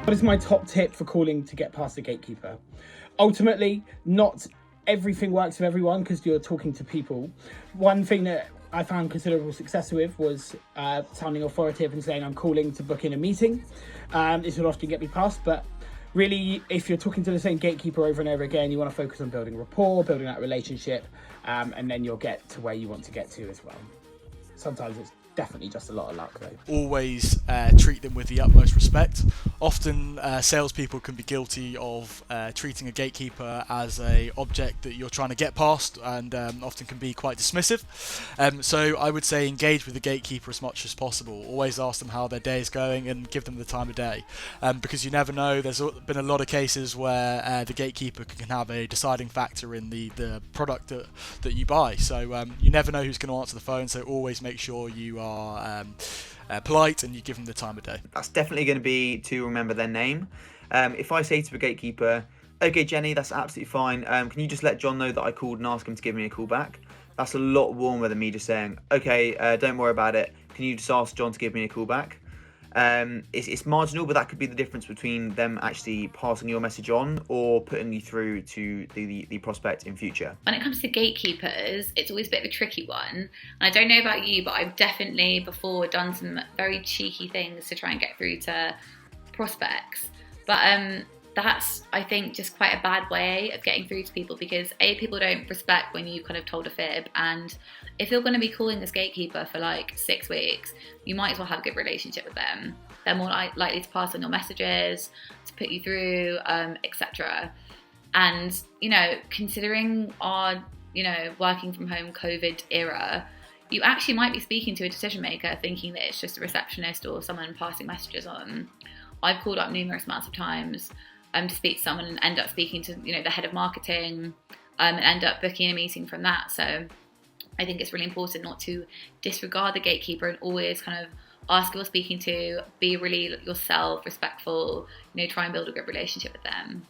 What is my top tip for calling to get past the gatekeeper? Ultimately, not everything works with everyone because you're talking to people. One thing that I found considerable success with was sounding authoritative and saying I'm calling to book in a meeting. This would often get me past, but really, if you're talking to the same gatekeeper over and over again, you want to focus on building rapport, building that relationship, and then you'll get to where you want to get to as well. Sometimes it's definitely just a lot of luck though. Always treat them with the utmost respect. Often salespeople can be guilty of treating a gatekeeper as a object that you're trying to get past, and often can be quite dismissive. So I would say engage with the gatekeeper as much as possible. Always ask them how their day is going and give them the time of day, because you never know. There's been a lot of cases where the gatekeeper can have a deciding factor in the product that you buy. So you never know who's going to answer the phone, so always make sure you are polite and you give them the time of day. That's definitely going to be to remember their name. If I say to a gatekeeper, okay Jenny, that's absolutely fine, can you just let John know that I called and ask him to give me a call back? That's a lot warmer than me just saying, okay, don't worry about it, can you just ask John to give me a call back? It's marginal, but that could be the difference between them actually passing your message on or putting you through to the prospect in future. When it comes to gatekeepers, it's always a bit of a tricky one. And I don't know about you, but I've definitely before done some very cheeky things to try and get through to prospects. But that's, I think, just quite a bad way of getting through to people, because people don't respect when you kind of told a fib, and if you're going to be calling this gatekeeper for like 6 weeks, you might as well have a good relationship with them. They're more likely to pass on your messages, to put you through, etc. And, considering our, working from home COVID era, you actually might be speaking to a decision maker thinking that it's just a receptionist or someone passing messages on. I've called up numerous amounts of times to speak to someone and end up speaking to, the head of marketing, and end up booking a meeting from that. So I think it's really important not to disregard the gatekeeper and always kind of ask who you're speaking to, be really yourself, respectful, try and build a good relationship with them.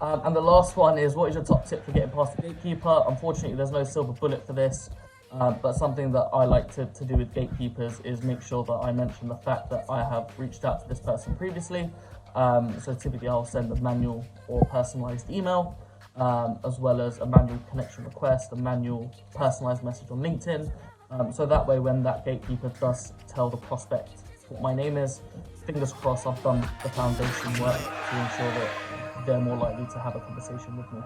And the last one is, what is your top tip for getting past the gatekeeper? Unfortunately, there's no silver bullet for this, but something that I like to do with gatekeepers is make sure that I mention the fact that I have reached out to this person previously. So typically I'll send a manual or personalized email, as well as a manual connection request, a manual personalized message on LinkedIn. So that way, when that gatekeeper does tell the prospect what my name is, fingers crossed I've done the foundation work to ensure that they're more likely to have a conversation with me.